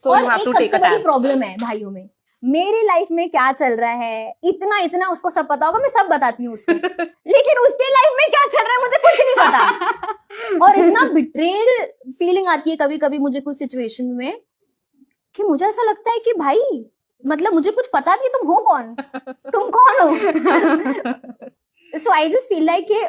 So और you have एक to take सबसे a बड़ी tab. प्रॉब्लम है भाइयों में, मेरी लाइफ में क्या चल रहा है इतना इतना उसको सब पता होगा, मैं सब बताती हूँ उसको, लेकिन उसके लाइफ में क्या चल रहा है मुझे कुछ नहीं पता। और इतना बिट्रेड फीलिंग आती है कभी कभी मुझे कुछ सिचुएशन में कि मुझे ऐसा लगता है कि भाई मतलब मुझे कुछ पता भी, तुम हो कौन, तुम कौन हो। सो आई जस्ट फील लाइक कि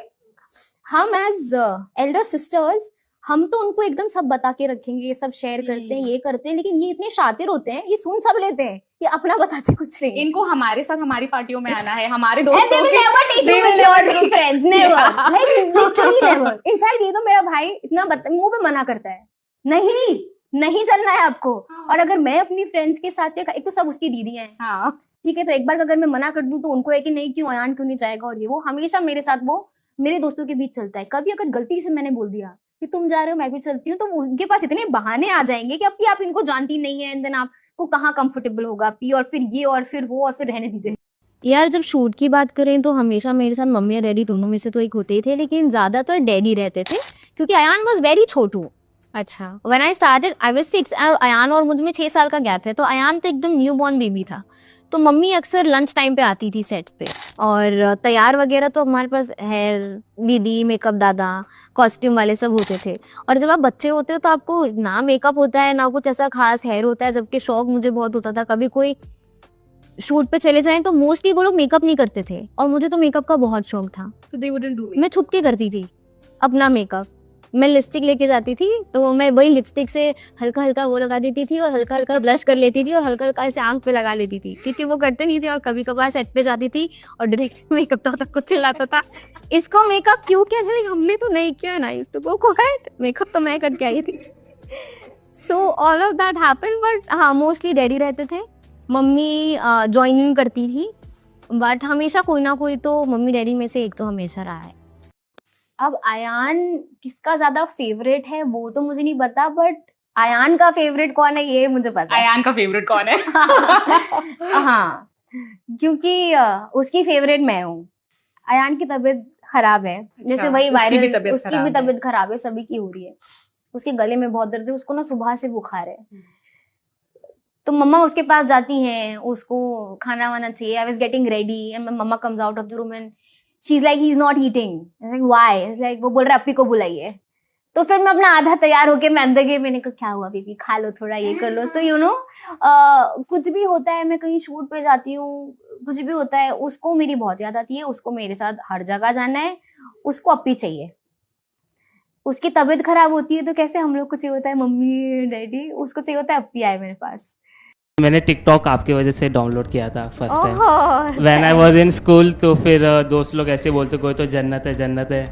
हम एज एल्डर सिस्टर्स हम तो उनको एकदम सब बता के रखेंगे, सब शेयर करते हैं, ये करते हैं, लेकिन ये इतने शातिर होते हैं, ये सुन सब लेते हैं, ये अपना बताते कुछ नहीं। इनको हमारे साथ हमारी पार्टियों में आना है, हमारे And they दोस्तों will never take you with your true friends, never. Like literally never. In fact ये तो मेरा भाई इतना मुंह पे मना करता है, नहीं नहीं चलना है आपको। और अगर मैं अपनी फ्रेंड्स के साथ, एक तो सब उसकी दीदी हैं, हाँ ठीक है, तो एक बार अगर मैं मना कर दूं तो उनको है कि नहीं क्यों अयान क्यों नहीं जाएगा, और ये वो हमेशा मेरे साथ वो मेरे दोस्तों के बीच चलता है। कभी अगर गलती से मैंने बोल दिया कि तुम जा रहे हो मैं भी चलती हूँ, तो उनके पास इतने बहाने आ जाएंगे कि अब आप इनको जानती नहीं है, एंड देन आपको कहाँ कंफर्टेबल होगा पी, और फिर ये और फिर वो, और फिर रहने दीजिए। यार जब शूट की बात करें तो हमेशा मेरे साथ मम्मी और डैडी दोनों में से तो एक होते ही थे, लेकिन ज़्यादातर डैडी रहते थे क्योंकि अयान वॉज वेरी छोटू। अच्छा when I started I was 6 और अयान और मुझ में 6 साल का गैप है, तो अयान तो एकदम न्यू बॉर्न बेबी था। तो मम्मी अक्सर लंच टाइम पे आती थी सेट्स पे, और तैयार वगैरह तो हमारे पास हेयर दीदी, मेकअप दादा, कॉस्ट्यूम वाले सब होते थे। और जब आप बच्चे होते हो तो आपको ना मेकअप होता है ना कुछ ऐसा खास हेयर होता है, जबकि शौक मुझे बहुत होता था। कभी कोई शूट पे चले जाएं तो मोस्टली वो लोग मेकअप नहीं करते थे, और मुझे तो मेकअप का बहुत शौक था। so they wouldn't do it. मैं छुप के करती थी अपना मेकअप। मैं लिपस्टिक लेके जाती थी तो मैं वही लिपस्टिक से हल्का हल्का वो लगा देती थी, और हल्का हल्का ब्लश कर लेती थी, और हल्का हल्का ऐसे आंख पे लगा लेती थी, क्योंकि वो करते नहीं थे। और कभी कभार सेट पे जाती थी और डायरेक्ट मेकअप तो तक कुछ चिल्लाता था, इसको मेकअप क्यों किया, जैसे हमने तो नहीं किया ना, इस तो वो मेकअप तो मैं करके आई थी। So all of that happened, but हाँ मोस्टली डैडी रहते थे, मम्मी ज्वाइनिंग करती थी, बट हमेशा कोई ना कोई तो मम्मी डैडी में से एक तो हमेशा रहा है। अब अयान किसका ज्यादा फेवरेट है वो तो मुझे नहीं पता, बट अयान का फेवरेट कौन है ये मुझे पता है। अयान का फेवरेट कौन है? हाँ, क्योंकि उसकी फेवरेट मैं हूँ। अयान की तबीयत खराब है, जैसे वही उसकी भी वायरल, तबीयत उसकी भी तबीयत खराब है, सभी की हो रही है। उसके गले में बहुत दर्द है, उसको ना सुबह से बुखार है, तो मम्मा उसके पास जाती हैं, उसको खाना वाना चाहिए। I was getting ready and mamma comes out of the room and she is like he is not eating. Like why? Is like वो बोल रहा है अप्पी को बुलाइए। तो फिर मैं अपना आधा तैयार होके मैं अंदर गई, मैंने कहा क्या हुआ बेबी, खा लो थोड़ा, ये कर लो। तो यू नो कुछ भी होता है, मैं कहीं शूट पे जाती हूँ, कुछ भी होता है, उसको मेरी बहुत याद आती है, उसको मेरे साथ हर जगह जाना है, उसको अप्पी चाहिए। उसकी तबीयत खराब होती है तो कैसे हम लोग को चाहिए होता है मम्मी डैडी, उसको चाहिए होता है अप्पी आए मेरे पास। मैंने टिकटॉक आपकी वजह से डाउनलोड किया था first time oh, when I was in school. तो फिर दोस्त लोग ऐसे बोलते कोई तो जन्नत है जन्नत है।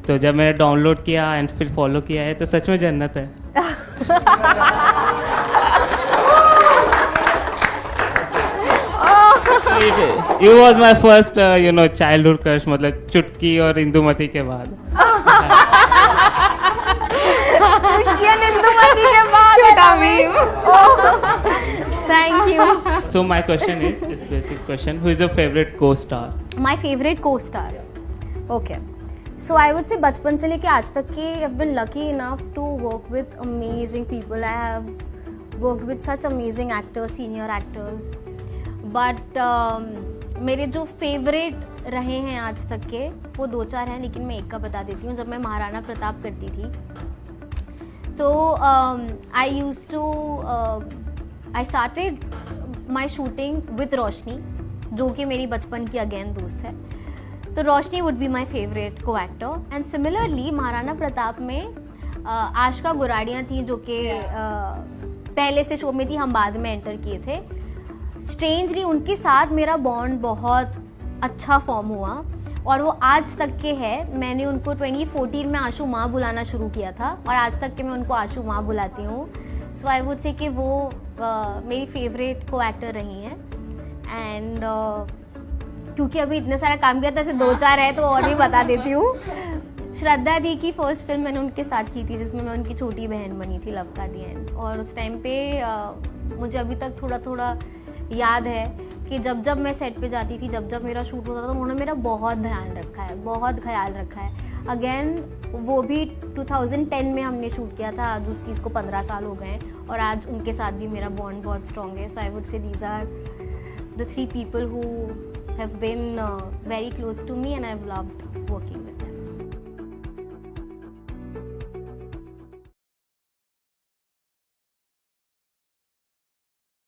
तो जब मैंने डाउनलोड किया एंड फिर फॉलो किया है तो सच में जन्नत है। You was my first childhood crush, मतलब चुटकी और इंदुमती के बाद। छोटा meme. Thank you. So my question is this basic question: who is your favorite co-star? My favourite co-star, okay, so I would say बचपन से लेके आज तक के I have been lucky enough to work with amazing people. I have worked with such amazing actors, senior actors, but मेरे जो favourite रहे हैं आज तक के वो 2-4 हैं, लेकिन मैं एक का बता देती हूँ। जब मैं महाराणा प्रताप करती थी तो I started my shooting with Roshni, जो कि मेरी बचपन की अगेन दोस्त है। तो Roshni would be my favourite co-actor. And similarly Maharana Pratap में आशका गुराड़ियाँ थी, जो कि पहले से शो में थी, हम बाद में एंटर किए थे। स्ट्रेंजली उनके साथ मेरा बॉन्ड बहुत अच्छा फॉर्म हुआ और वो आज तक के है। मैंने उनको 2014 में आशू माँ बुलाना शुरू किया था और आज तक के मैं उनको आशू माँ बुलाती हूँ। सो आई वुड से कि वो मेरी फेवरेट को एक्टर रही हैं। एंड क्योंकि अभी इतने सारा काम किया था, 2-4 है तो और भी बता देती हूँ। श्रद्धा दी की फर्स्ट फिल्म मैंने उनके साथ की थी, जिसमें मैं उनकी छोटी बहन बनी थी, लव का दी एंड। और उस टाइम पे मुझे अभी तक थोड़ा थोड़ा याद है कि जब जब मैं सेट पे जाती थी, जब जब मेरा शूट होता था, तो उन्होंने मेरा बहुत ध्यान रखा है, बहुत ख्याल रखा है। अगेन वो भी 2010 में हमने शूट किया था, आज उस चीज़ को 15 साल हो गए हैं और आज उनके साथ भी मेरा बॉन्ड बहुत स्ट्रॉन्ग है. So I would say these are the 3 people who have been very close to me and I've loved working with.